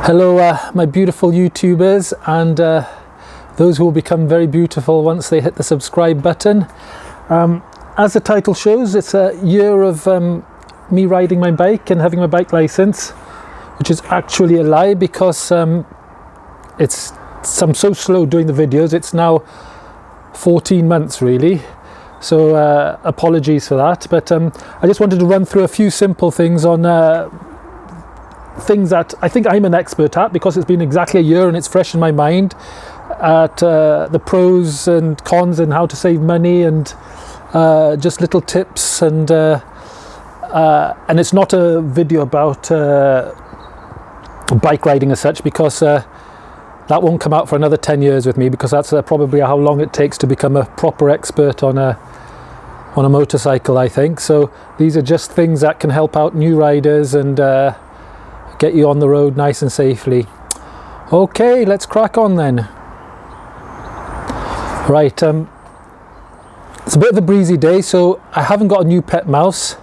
Hello my beautiful YouTubers and those who will become very beautiful once they hit the subscribe button. As the title shows, it's a year of me riding my bike and having my bike license, which is actually a lie because I'm so slow doing the videos. It's now 14 months really, so apologies for that, but I just wanted to run through a few simple things on things that I think I'm an expert at because it's been exactly a year and it's fresh in my mind, at the pros and cons and how to save money and just little tips, and it's not a video about bike riding as such, because that won't come out for another 10 years with me, because that's probably how long it takes to become a proper expert on a motorcycle, I think. So these are just things that can help out new riders and get you on the road nice and safely. Okay, let's crack on then. Right, it's a bit of a breezy day, so I haven't got a new pet mouse.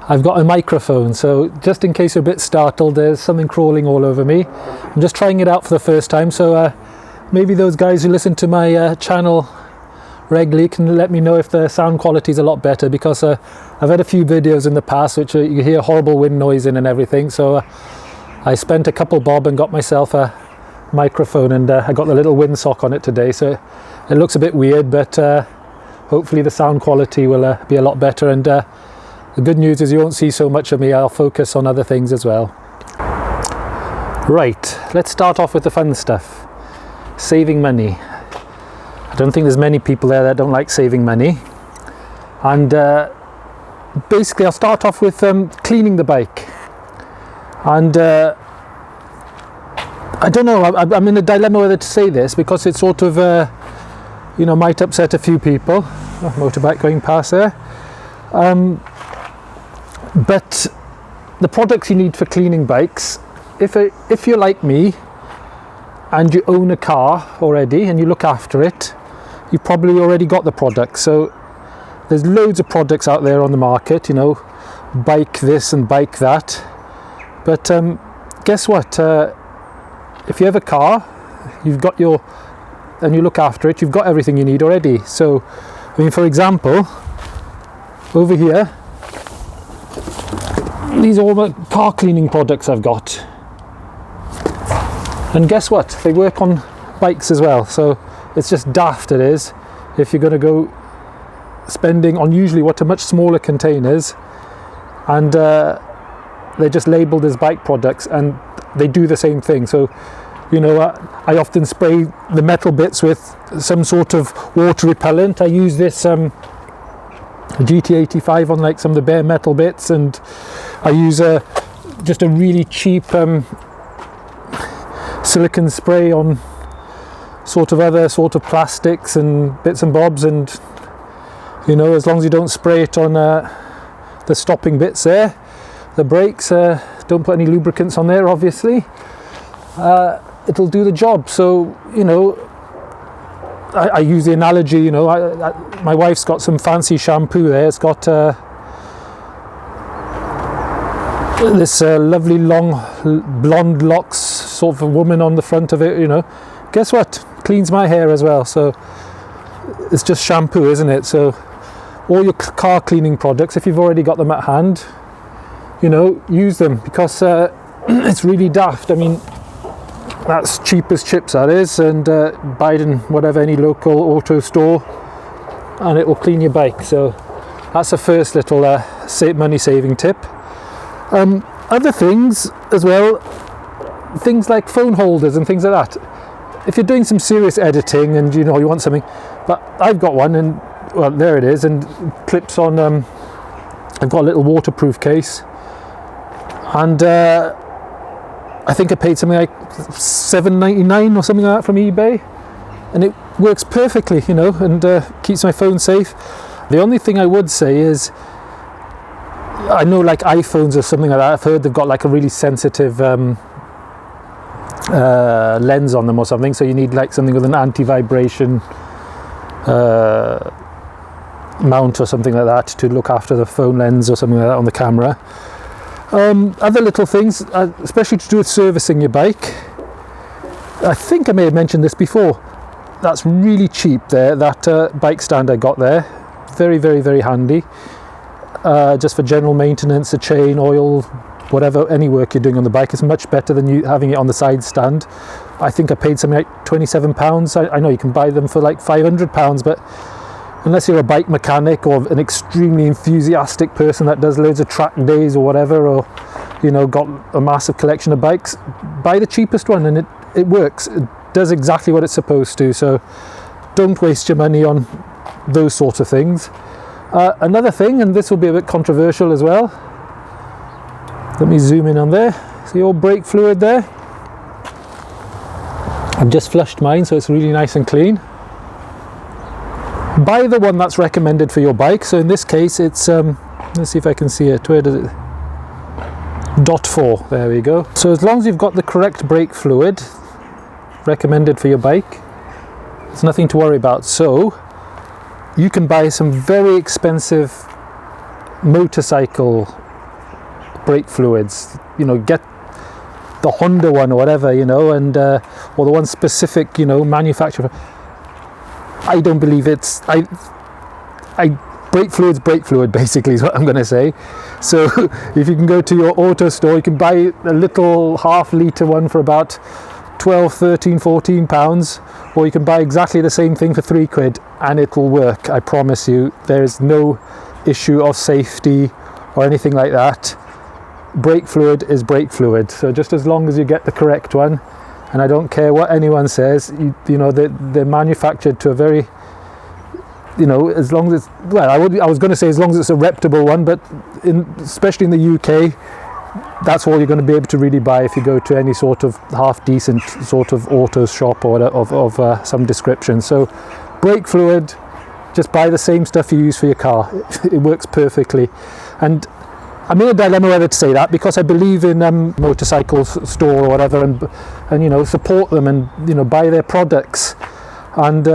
I've got a microphone, so just in case you're a bit startled, there's something crawling all over me. I'm just trying it out for the first time, so maybe those guys who listen to my channel regularly can let me know if the sound quality is a lot better, because I've had a few videos in the past which you hear horrible wind noise in and everything, so I spent a couple bob and got myself a microphone, and I got the little windsock on it today, so it looks a bit weird, but hopefully the sound quality will be a lot better, and the good news is you won't see so much of me. I'll focus on other things as well. Right, let's start off with the fun stuff. Saving money. I don't think there's many people there that don't like saving money, and basically I'll start off with cleaning the bike. And I don't know, I'm in a dilemma whether to say this, because it sort of might upset a few people. Motorbike going past there. But the products you need for cleaning bikes, if you're like me and you own a car already and you look after it, you've probably already got the products. So there's loads of products out there on the market, bike this and bike that. But guess what? If you have a car, and you look after it, you've got everything you need already. So, I mean, for example, over here, these are all the car cleaning products I've got. And guess what? They work on bikes as well. So it's just daft, it is, if you're going to go spending on usually what are much smaller containers, and they're just labelled as bike products and they do the same thing. So I often spray the metal bits with some sort of water repellent. I use this GT85 on like some of the bare metal bits, and I use just a really cheap silicone spray on other plastics and bits and bobs, and as long as you don't spray it on the stopping bits there, the brakes, don't put any lubricants on there obviously, it'll do the job. So I use the analogy, my wife's got some fancy shampoo there. It's got this lovely long blonde locks sort of a woman on the front of it, Guess what? Cleans my hair as well. So it's just shampoo, isn't it? So all your car cleaning products, if you've already got them at hand, use them, because it's really daft. I mean, that's cheap as chips, that is, and buy it in any local auto store and it will clean your bike. So that's the first little money saving tip. Other things as well, things like phone holders and things like that. If you're doing some serious editing and you want something, but I've got one, and well, there it is, and clips on. I've got a little waterproof case, and I think I paid something like $7.99 or something like that from eBay, and it works perfectly, and keeps my phone safe. The only thing I would say is, I know like iPhones or something like that, I've heard they've got like a really sensitive lens on them or something, so you need like something with an anti-vibration mount or something like that to look after the phone lens or something like that on the camera. Other little things, especially to do with servicing your bike. I think I may have mentioned this before. That's really cheap there, that bike stand I got there. Very, very, very handy. Just for general maintenance, a chain, oil, whatever, any work you're doing on the bike. It's much better than you having it on the side stand. I think I paid something like £27. I know you can buy them for like £500, but unless you're a bike mechanic or an extremely enthusiastic person that does loads of track days or whatever, or got a massive collection of bikes, buy the cheapest one, and it works. It does exactly what it's supposed to. So don't waste your money on those sorts of things. Another thing, and this will be a bit controversial as well, let me zoom in on there. See all brake fluid there? I've just flushed mine, so it's really nice and clean. Buy the one that's recommended for your bike. So in this case it's let's see if I can see it. Where does it? .4, there we go. So as long as you've got the correct brake fluid recommended for your bike, there's nothing to worry about. So you can buy some very expensive motorcycle brake fluids, get the Honda one or whatever, and or the one specific, manufacturer. I don't believe it's brake fluid basically is what I'm going to say. So if you can go to your auto store, you can buy a little half-litre one for about 12, 13, 14 pounds, or you can buy exactly the same thing for £3 and it will work. I promise you, there is no issue of safety or anything like that. Brake fluid is brake fluid, so just as long as you get the correct one, and I don't care what anyone says, they're manufactured to a very, as long as it's, well, I was going to say as long as it's a reputable one, but especially in the UK, that's all you're going to be able to really buy if you go to any sort of half decent sort of auto shop or of some description. So brake fluid, just buy the same stuff you use for your car. It works perfectly. And I'm in a dilemma whether to say that, because I believe in motorcycle store or whatever, and support them and buy their products, and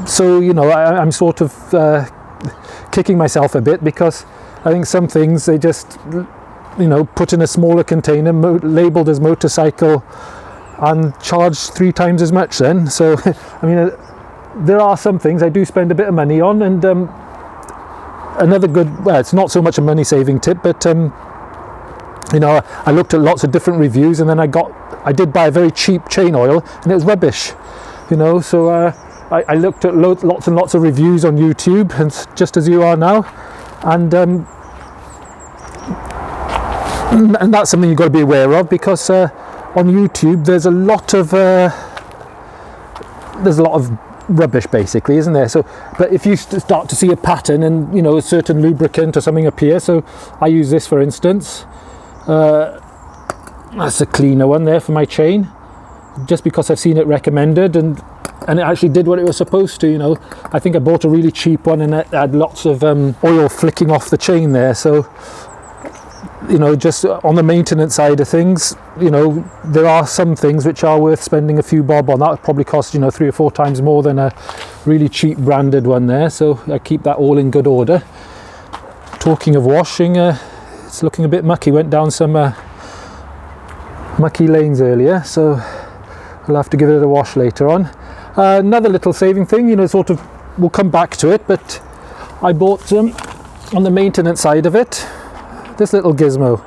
so I'm sort of kicking myself a bit, because I think some things they just put in a smaller container labeled as motorcycle and charge 3 times as much then. So I mean, there are some things I do spend a bit of money on, and another good, well, it's not so much a money saving tip, but I looked at lots of different reviews, and then I did buy a very cheap chain oil, and it was rubbish, so I looked at lots and lots of reviews on YouTube, and just as you are now, and that's something you've got to be aware of, because on YouTube there's a lot of rubbish basically, isn't there? So, but if you start to see a pattern and a certain lubricant or something appear, so I use this for instance, that's a cleaner one there for my chain, just because I've seen it recommended, and it actually did what it was supposed to. I think I bought a really cheap one, and it had lots of oil flicking off the chain there, so just on the maintenance side of things, there are some things which are worth spending a few bob on. That would probably cost 3 or 4 times more than a really cheap branded one there, so I keep that all in good order. Talking of washing, it's looking a bit mucky. Went down some mucky lanes earlier, so I'll have to give it a wash later on. Another little saving thing, sort of, we'll come back to it, but I bought on the maintenance side of it, this little gizmo.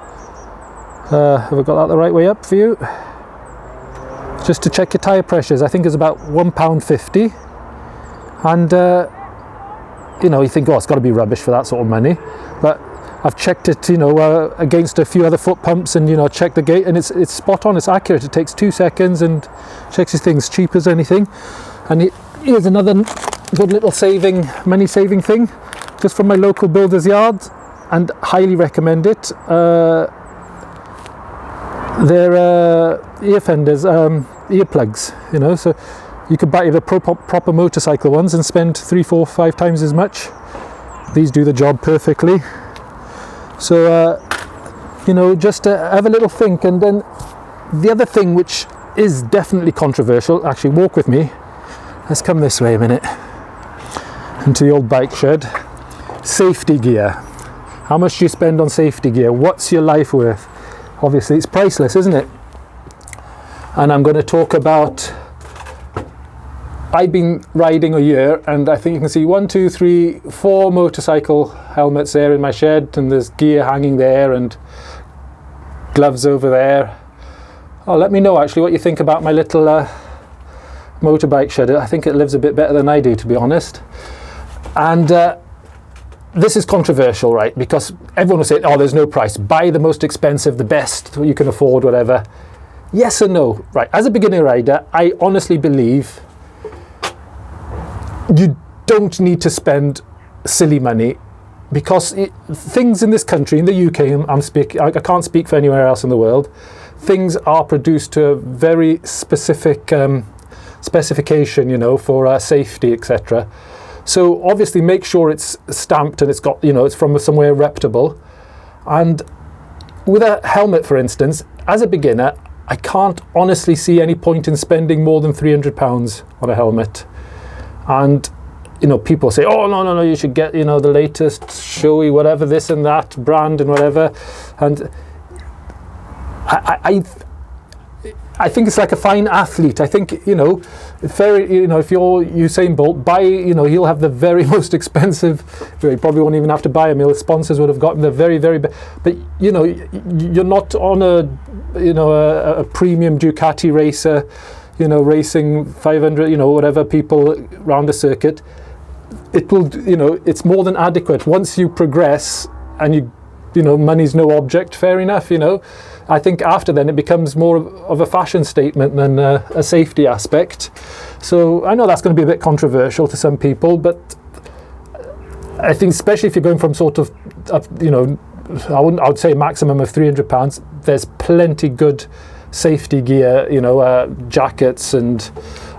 Have I got that the right way up for you? Just to check your tyre pressures. I think it's about £1.50, and you think, oh, it's got to be rubbish for that sort of money, but I've checked it against a few other foot pumps, and checked the gate, and it's spot on, it's accurate. It takes 2 seconds and checks your things, cheap as anything. And here's another good little money saving thing, just from my local builder's yard, and highly recommend it. They're ear fenders, earplugs, so you could buy the proper motorcycle ones and spend 3, 4, 5 times as much. These do the job perfectly. So just have a little think. And then the other thing, which is definitely controversial, actually walk with me, let's come this way a minute into the old bike shed. Safety gear. How much do you spend on safety gear? What's your life worth? Obviously it's priceless, isn't it? And I'm going to talk about, I've been riding a year, and I think you can see 1, 2, 3, 4 motorcycle helmets there in my shed, and there's gear hanging there and gloves over there. Oh, let me know actually what you think about my little motorbike shed. I think it lives a bit better than I do, to be honest. And this is controversial, right? Because everyone will say, oh, there's no price. Buy the most expensive, the best you can afford, whatever. Yes and no. Right, as a beginner rider, I honestly believe you don't need to spend silly money, because things in this country, in the UK, I can't speak for anywhere else in the world, things are produced to a very specific specification, you know, for safety, etc. So obviously make sure it's stamped and it's got, you know, it's from somewhere reputable. And with a helmet, for instance, as a beginner, I can't honestly see any point in spending more than £300 on a helmet. And, you know, people say, oh, no, you should get, you know, the latest showy, whatever, this and that brand and whatever. And I think it's like a fine athlete. I think, you know, if you're Usain Bolt, he'll have the very most expensive, you probably won't even have to buy him, his sponsors would have gotten the very, very best. But, you know, you're not on a premium Ducati racer, you know, racing 500, you know, whatever people around a circuit. It will, you know, it's more than adequate. Once you progress and you know, money's no object, fair enough, you know. I think after then it becomes more of a fashion statement than a safety aspect. So I know that's going to be a bit controversial to some people, but I think especially if you're going from sort of, you know, I would say maximum of £300, there's plenty good safety gear, you know, jackets, and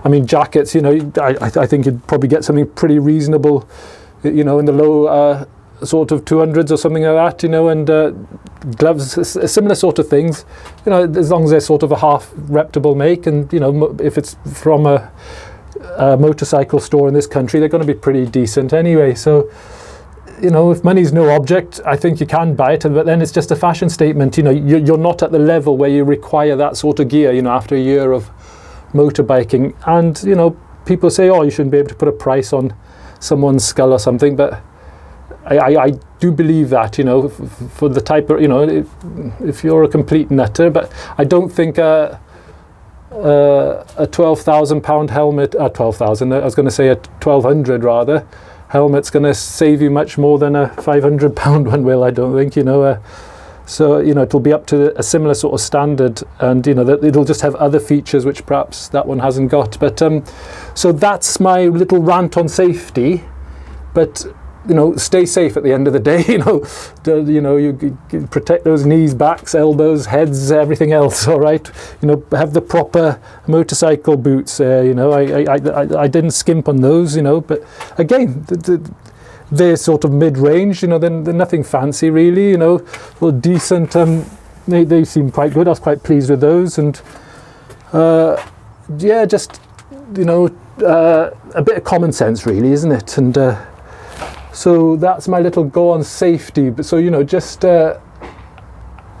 I mean jackets, you know, I think you'd probably get something pretty reasonable, you know, in the low sort of 200s or something like that, you know, and gloves, similar sort of things, you know, as long as they're sort of a half reputable make, and, you know, if it's from a motorcycle store in this country, they're going to be pretty decent anyway. So, you know, if money's no object, I think you can buy it, but then it's just a fashion statement. You know, you're not at the level where you require that sort of gear, you know, after a year of motorbiking. And, you know, people say, oh, you shouldn't be able to put a price on someone's skull or something, but I do believe that, you know, for the type of, you know, if you're a complete nutter. But I don't think a £12,000 helmet, 12,000, I was going to say a 1,200 rather, helmet's going to save you much more than a £500 one will, I don't think, you know. So, you know, it'll be up to a similar sort of standard, and, you know, that it'll just have other features which perhaps that one hasn't got. But so that's my little rant on safety. But, you know, stay safe at the end of the day. You protect those knees, backs, elbows, heads, everything else. All right, you know, have the proper motorcycle boots. You know, I didn't skimp on those. You know, but again, they're sort of mid-range. You know, they're nothing fancy really. You know, well, decent. They seem quite good. I was quite pleased with those, and yeah, just, you know, a bit of common sense really, isn't it? And so that's my little go on safety. But so, you know, just as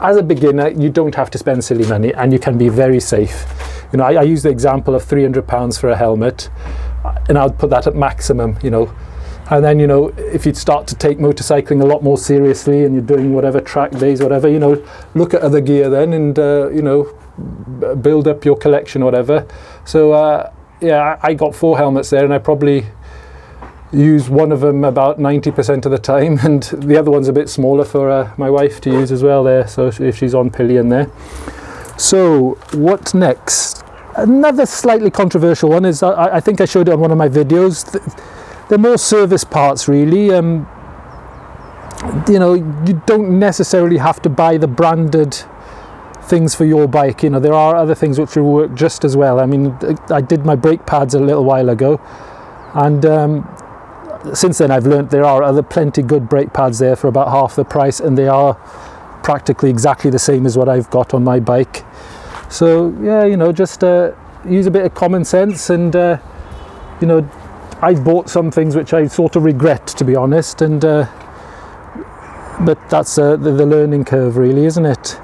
a beginner, you don't have to spend silly money, and you can be very safe. You know, I use the example of £300 for a helmet, and I'll put that at maximum, you know. And then, you know, if you start to take motorcycling a lot more seriously and you're doing whatever track days, whatever, you know, look at other gear then, and, you know, build up your collection or whatever. So, yeah, I got 4 helmets there, and I probably use one of them about 90% of the time, and the other one's a bit smaller for my wife to use as well there, so if she's on pillion there. So what next? Another slightly controversial one is, I think I showed it on one of my videos, they're more service parts really. You know, you don't necessarily have to buy the branded things for your bike. You know, there are other things which will work just as well. I mean, I did my brake pads a little while ago, and since then I've learnt there are plenty good brake pads there for about half the price, and they are practically exactly the same as what I've got on my bike. So yeah, you know, just use a bit of common sense, and you know, I bought some things which I sort of regret, to be honest, and but that's the learning curve really, isn't it?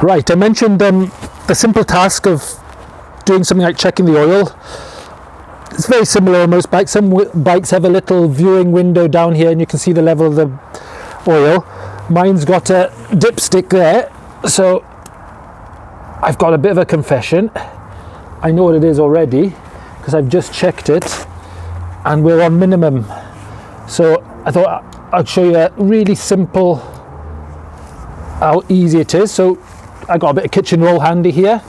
Right, I mentioned the simple task of doing something like checking the oil. It's very similar on most bikes. Some bikes have a little viewing window down here and you can see the level of the oil. Mine's got a dipstick there, so I've got a bit of a confession. I know what it is already because I've just checked it and we're on minimum. So I thought I'd show you a really simple how easy it is. So I got a bit of kitchen roll handy here.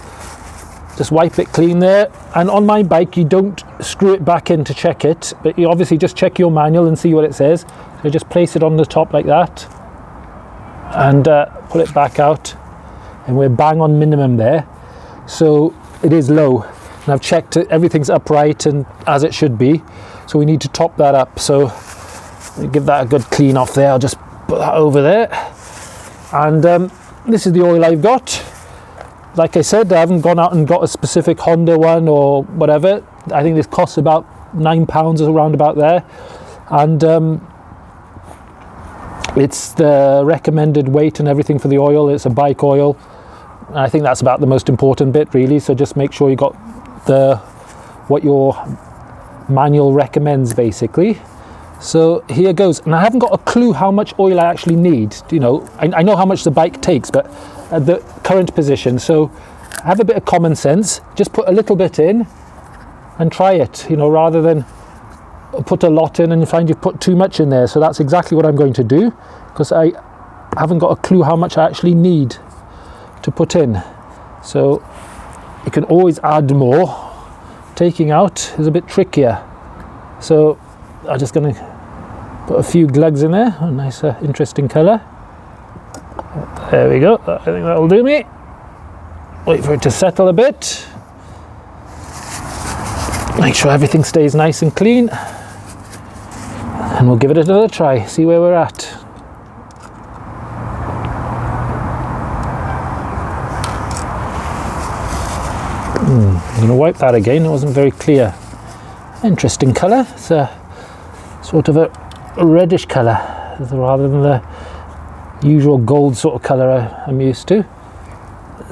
Just wipe it clean there, and on my bike you don't screw it back in to check it, but you obviously just check your manual and see what it says. So just place it on the top like that and pull it back out, and we're bang on minimum there. So it is low, and I've checked it, everything's upright and as it should be, so we need to top that up. So give that a good clean off there. I'll just put that over there, and this is the oil I've got. Like I said, I haven't gone out and got a specific Honda one or whatever. I think this costs about £9 or around about there, and it's the recommended weight and everything for the oil. It's a bike oil, and I think that's about the most important bit really. So just make sure you got what your manual recommends basically. So here goes, and I haven't got a clue how much oil I actually need. You know, I know how much the bike takes, but at the current position, so have a bit of common sense, just put a little bit in and try it, you know, rather than put a lot in and you find you've put too much in there. So that's exactly what I'm going to do, because I haven't got a clue how much I actually need to put in. So you can always add more. Taking out is a bit trickier, so I'm just going to put a few glugs in there. A nice interesting colour. There we go, I think that'll do me. Wait for it to settle a bit. Make sure everything stays nice and clean. And we'll give it another try, see where we're at. I'm going to wipe that again, it wasn't very clear. Interesting colour, it's a sort of a reddish colour rather than the usual gold sort of colour I'm used to.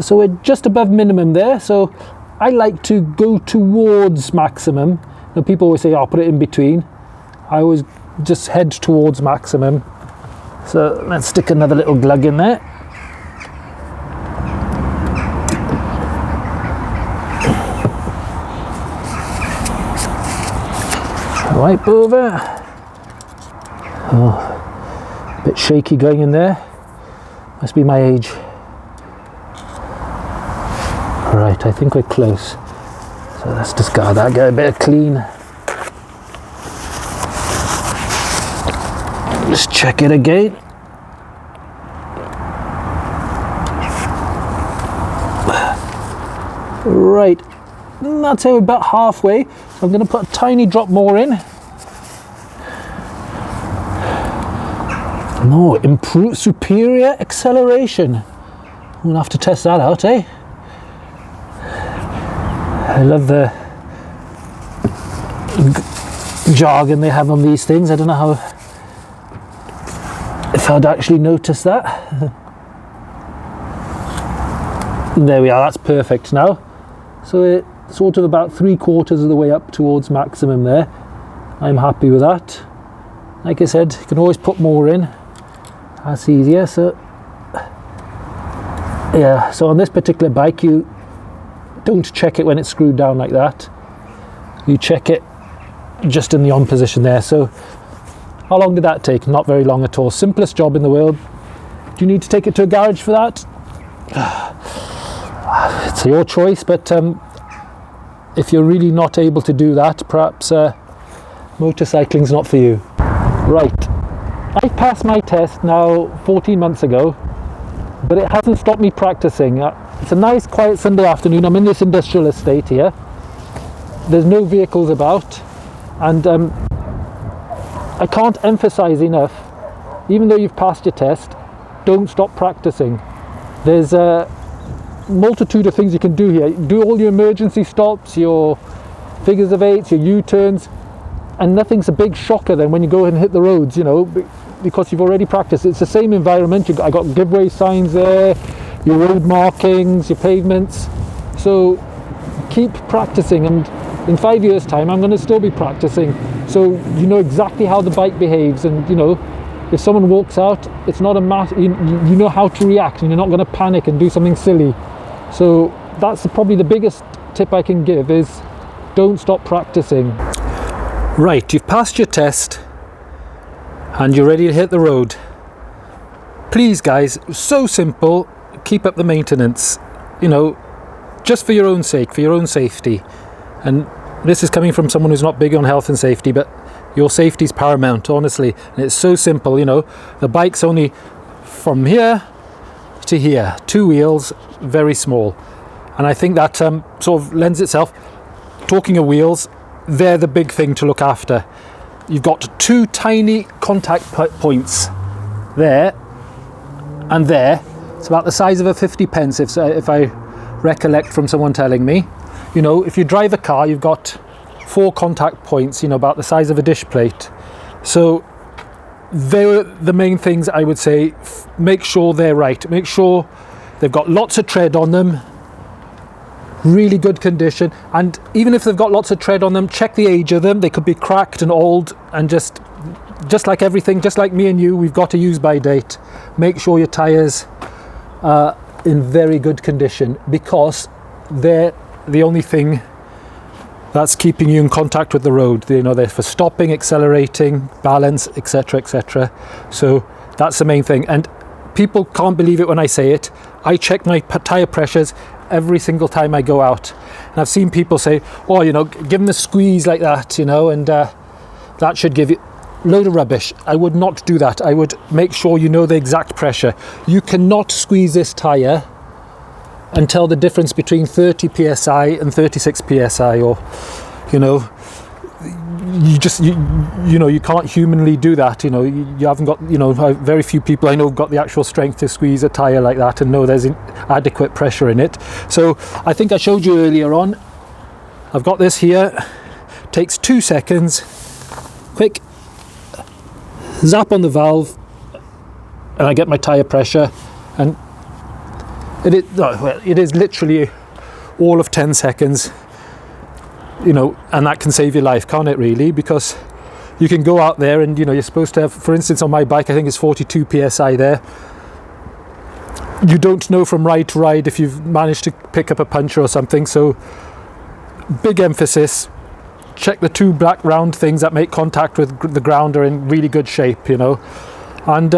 So we're just above minimum there, so I like to go towards maximum. You know, people always say, oh, put it in between. I always just head towards maximum. So let's stick another little glug in there. Wipe over. Oh, a bit shaky going in there. Must be my age. Right, I think we're close. So let's discard that, get a bit of clean. Just check it again. Right, I'd say we're about halfway. So I'm going to put a tiny drop more in. No, improve superior acceleration. We'll have to test that out, eh? I love the jargon they have on these things. I don't know if I'd actually notice that. There we are, that's perfect now. So it's sort of about 3/4 of the way up towards maximum there. I'm happy with that. Like I said, you can always put more in. That's easier. So yeah, so on this particular bike you don't check it when it's screwed down like that. You check it just in the on position there. So how long did that take? Not very long at all. Simplest job in the world. Do you need to take it to a garage for that? It's your choice, but if you're really not able to do that, perhaps motorcycling's not for you. Right, I passed my test now 14 months ago, but it hasn't stopped me practicing. It's a nice quiet Sunday afternoon. I'm in this industrial estate here. There's no vehicles about, and I can't emphasize enough, even though you've passed your test, don't stop practicing. There's a multitude of things you can do here. Do all your emergency stops, your figures of eights, your U-turns. and nothing's a big shocker then when you go and hit the roads, you know, because you've already practiced. It's the same environment. I got giveaway signs there, your road markings, your pavements. So keep practicing, and in 5 years' time I'm going to still be practicing, so you know exactly how the bike behaves. And you know, if someone walks out, it's not a matter, you know how to react, and you're not going to panic and do something silly. So that's probably the biggest tip I can give, is don't stop practicing. Right, you've passed your test and you're ready to hit the road. Please guys, so simple, keep up the maintenance, you know, just for your own sake, for your own safety. And this is coming from someone who's not big on health and safety, but your safety is paramount, honestly. And it's so simple, you know, the bike's only from here to here, 2 wheels, very small. And I think that sort of lends itself. Talking of wheels, they're the big thing to look after. You've got 2 tiny contact points there and there. It's about the size of a 50 pence if I recollect from someone telling me. You know, if you drive a car, you've got 4 contact points, you know, about the size of a dish plate. So they're the main things I would say. Make sure they're right. Make sure they've got lots of tread on them, really good condition. And even if they've got lots of tread on them, check the age of them. They could be cracked and old, and just like everything, just like me and you, we've got a use by date. Make sure your tyres are in very good condition, because they're the only thing that's keeping you in contact with the road. You know, they're for stopping, accelerating, balance, etc., etc. So that's the main thing. And people can't believe it when I say it. I check my tyre pressures every single time I go out, and I've seen people say, oh, you know, give them a squeeze like that, you know, and that should give you load of rubbish. I would not do that. I would make sure you know the exact pressure. You cannot squeeze this tyre and tell the difference between 30 psi and 36 psi, or you know, you know, you can't humanly do that. You know, you haven't got, you know, very few people I know have got the actual strength to squeeze a tyre like that and know there's adequate pressure in it. So I think I showed you earlier on, I've got this here, takes 2 seconds, quick zap on the valve, and I get my tyre pressure, and it is literally all of 10 seconds. You know, and that can save your life, can't it, really? Because you can go out there and, you know, you're supposed to have, for instance, on my bike, I think it's 42 psi there. You don't know from ride to ride if you've managed to pick up a puncture or something. So big emphasis, check the 2 black round things that make contact with the ground are in really good shape, you know. And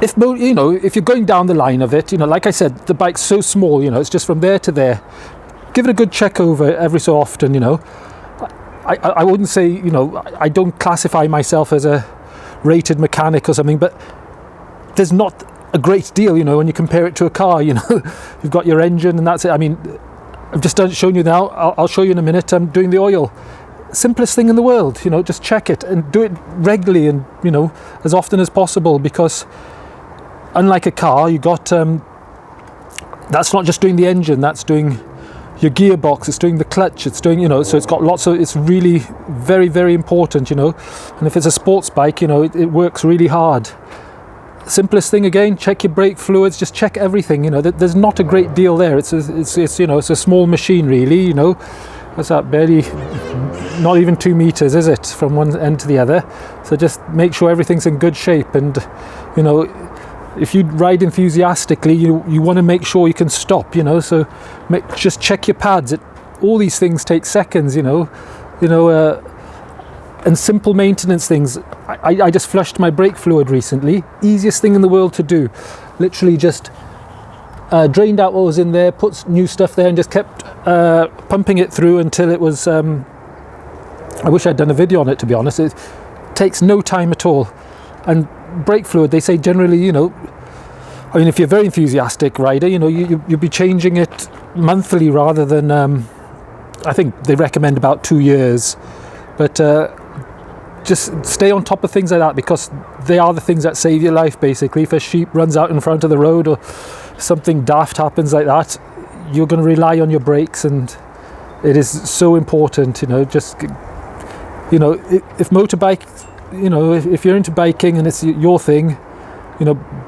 if you're going down the line of it, you know, like I said, the bike's so small, you know, it's just from there to there. Give it a good check over every so often, you know. I wouldn't say, you know, I don't classify myself as a rated mechanic or something, but there's not a great deal, you know, when you compare it to a car, you know. You've got your engine and that's it. I mean, I've just shown you now, I'll show you in a minute, I'm doing the oil. Simplest thing in the world, you know, just check it and do it regularly and, you know, as often as possible, because unlike a car, you got, that's not just doing the engine, that's doing your gearbox, it's doing the clutch, it's doing, you know, so it's got lots of, it's really very, very important, you know. And if it's a sports bike, you know, it works really hard. Simplest thing again, check your brake fluids, just check everything, you know. There's not a great deal there. It's you know, it's a small machine really, you know. What's that, barely, not even 2 meters, is it, from one end to the other? So just make sure everything's in good shape. And, you know, if you ride enthusiastically, you want to make sure you can stop, you know, so just check your pads. All these things take seconds, you know, and simple maintenance things. I just flushed my brake fluid recently. Easiest thing in the world to do. Literally just drained out what was in there, put new stuff there, and just kept pumping it through until it was, I wish I'd done a video on it, to be honest. It takes no time at all. And brake fluid, they say generally, you know, I mean, if you're a very enthusiastic rider, you know, you'll be changing it monthly rather than, I think they recommend about 2 years. But just stay on top of things like that, because they are the things that save your life, basically. If a sheep runs out in front of the road or something daft happens like that, you're going to rely on your brakes, and it is so important, you know. Just if motorbike, if you're into biking and it's your thing,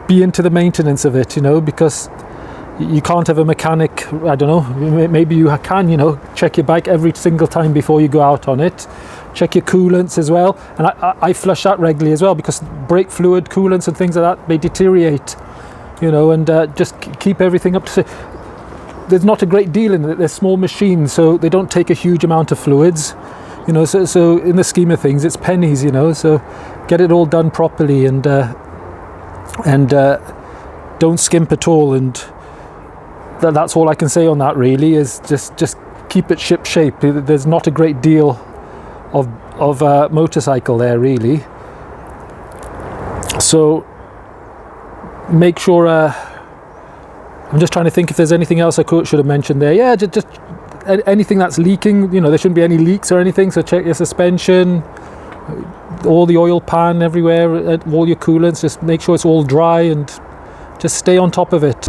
be into the maintenance of it, because you can't have a mechanic, I don't know, maybe you can, check your bike every single time before you go out on it. Check your coolants as well. And I flush that regularly as well, because brake fluid, coolants and things like that, they deteriorate, and just keep everything up to... There's not a great deal in it. They're small machines, so they don't take a huge amount of fluids, so in the scheme of things, it's pennies, so get it all done properly and don't skimp at all. And that's all I can say on that, really, is just keep it ship shape. There's not a great deal of motorcycle there, really. So make sure, I'm just trying to think if there's anything else I should have mentioned there. Yeah, just anything that's leaking, there shouldn't be any leaks or anything, so check your suspension, all the oil pan everywhere, all your coolants, just make sure it's all dry and just stay on top of it.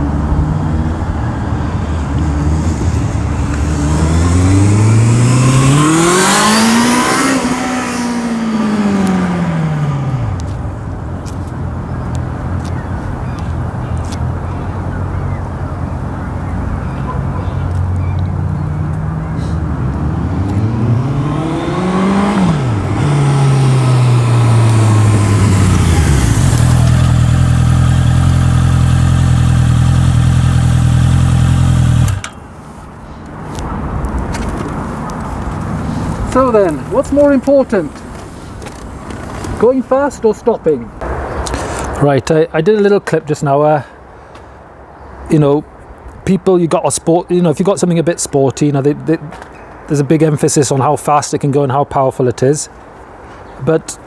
So then, what's more important? Going fast or stopping? Right, I did a little clip just now. People, you got a sport, if you got something a bit sporty, there's a big emphasis on how fast it can go and how powerful it is. But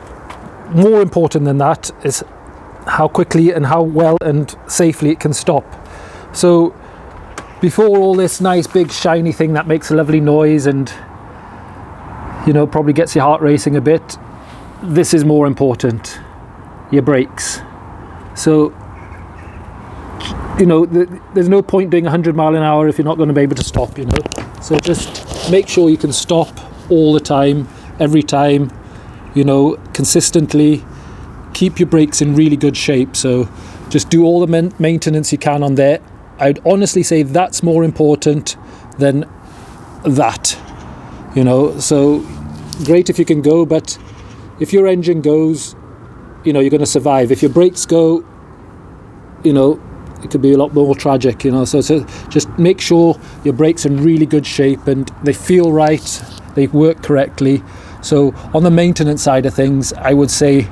more important than that is how quickly and how well and safely it can stop. So before all this nice big shiny thing that makes a lovely noise and probably gets your heart racing a bit, this is more important, your brakes. So there's no point doing 100 mile an hour if you're not going to be able to stop, so just make sure you can stop all the time, every time, consistently. Keep your brakes in really good shape, so just do all the maintenance you can on there. I'd honestly say that's more important than that. So great if you can go, but if your engine goes, you're going to survive. If your brakes go, it could be a lot more tragic, so just make sure your brakes are in really good shape and they feel right, they work correctly. So on the maintenance side of things, I would say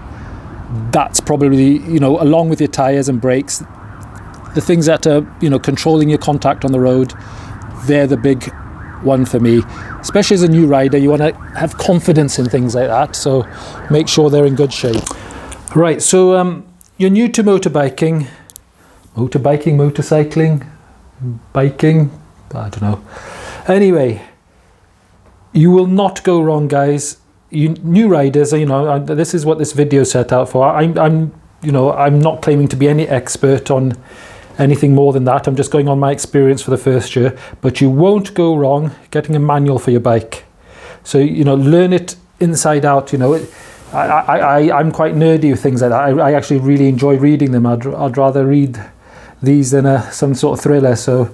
that's probably, along with your tyres and brakes, the things that are, controlling your contact on the road, they're the big one for me. Especially as a new rider, you want to have confidence in things like that, so make sure they're in good shape. Right, so you're new to motorbike, motorcycling, biking, I don't know. Anyway, you will not go wrong, guys. You new riders, this is what this video set out for. I'm not claiming to be any expert on anything more than that. I'm just going on my experience for the first year, but you won't go wrong getting a manual for your bike. So learn it inside out. I'm quite nerdy with things like that. I actually really enjoy reading them. I'd rather read these than some sort of thriller. So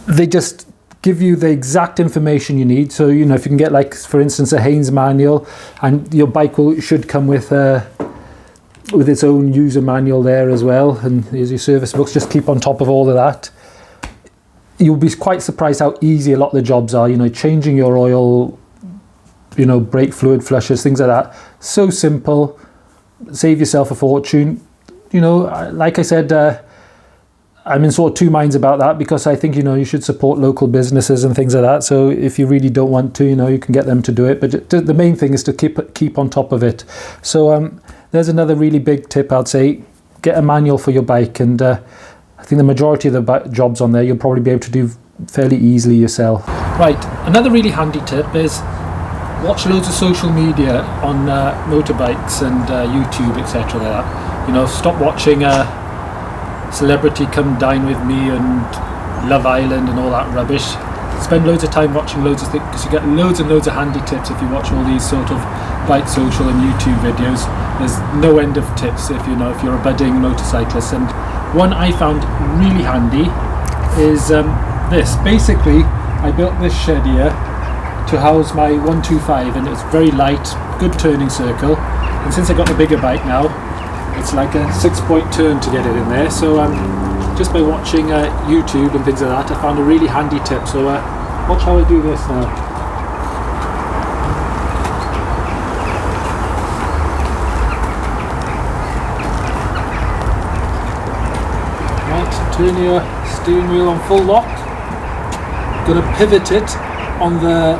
they just give you the exact information you need. So if you can get, like, for instance, a Haynes manual, and your bike should come with its own user manual there as well, and there's your service books. Just keep on top of all of that. You'll be quite surprised how easy a lot of the jobs are. Changing your oil, brake fluid flushes, things like that. So simple. Save yourself a fortune. Like I said, I'm in sort of two minds about that, because I think you should support local businesses and things like that. So if you really don't want to, you can get them to do it. But the main thing is to keep on top of it. So there's another really big tip I'd say: get a manual for your bike, and I think the majority of the jobs on there you'll probably be able to do fairly easily yourself. Right, another really handy tip is watch loads of social media on motorbikes and YouTube, etc. There, stop watching Celebrity Come Dine With Me and Love Island and all that rubbish. spend loads of time watching loads of things, because you get loads and loads of handy tips if you watch all these sort of Bike Social and YouTube videos. There's no end of tips if you're a budding motorcyclist. And one I found really handy is this. Basically, I built this shed here to house my 125, and it's very light, good turning circle. And since I got the bigger bike now, it's like a 6-point turn to get it in there. So just by watching YouTube and things like that, I found a really handy tip. So watch how I do this now. Right, turn your steering wheel on full lock. Gonna pivot it on the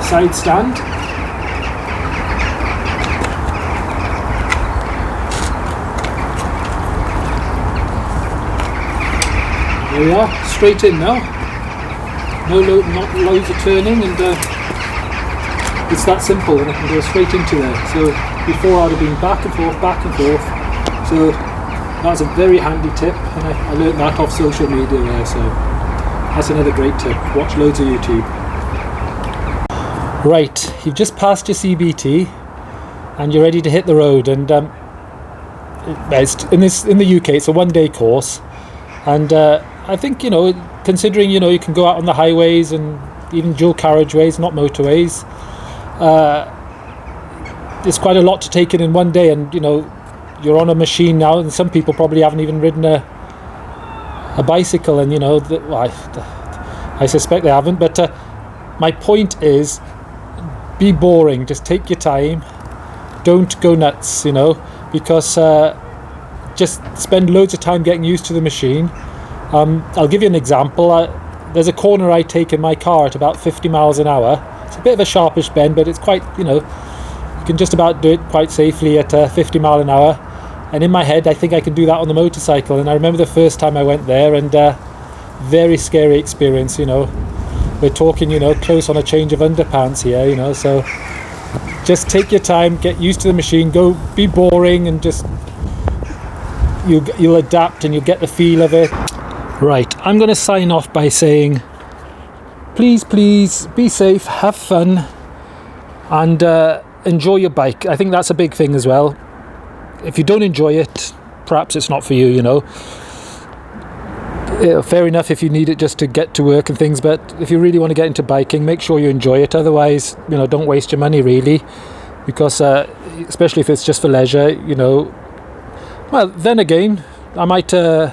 side stand. There we are, straight in now. Not loads of turning, and it's that simple, and I can go straight into there. So before I'd have been back and forth. So that's a very handy tip, and I learned that off social media there. So that's another great tip. Watch loads of YouTube. Right, you've just passed your CBT, and you're ready to hit the road. And it's in the UK, it's a one-day course, and I think, considering, you can go out on the highways and even dual carriageways, not motorways, there's quite a lot to take in one day. And, you're on a machine now, and some people probably haven't even ridden a bicycle, and, I suspect they haven't. But my point is, be boring, just take your time, don't go nuts, because just spend loads of time getting used to the machine. I'll give you an example. There's a corner I take in my car at about 50 miles an hour. It's a bit of a sharpish bend, but it's quite, you can just about do it quite safely at 50 mile an hour. And in my head, I think I can do that on the motorcycle. And I remember the first time I went there, and very scary experience, We're talking, close on a change of underpants here, so just take your time, get used to the machine, go be boring, and just you'll adapt and you'll get the feel of it. Right, I'm going to sign off by saying, please be safe, have fun, and enjoy your bike. I think that's a big thing as well. If you don't enjoy it, perhaps it's not for you, Fair enough if you need it just to get to work and things, but if you really want to get into biking, make sure you enjoy it. Otherwise, don't waste your money really, because especially if it's just for leisure, Well, then again, I might go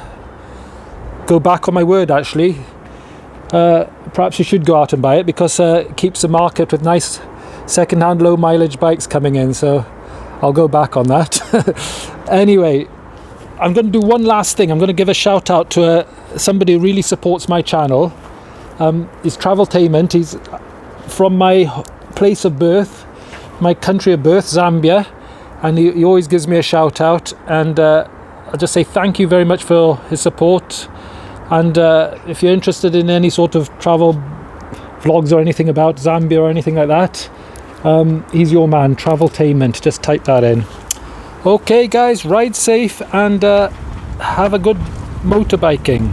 back on my word actually. Perhaps you should go out and buy it, because it keeps the market with nice second-hand low mileage bikes coming in, so I'll go back on that. Anyway, I'm going to do one last thing. I'm going to give a shout out to somebody who really supports my channel. He's Traveltainment. He's from my place of birth, my country of birth, Zambia, and he always gives me a shout out, and I'll just say thank you very much for his support. And if you're interested in any sort of travel vlogs or anything about Zambia or anything like that, he's your man, Traveltainment. Just type that in. Okay guys, ride safe, and have a good motorbiking.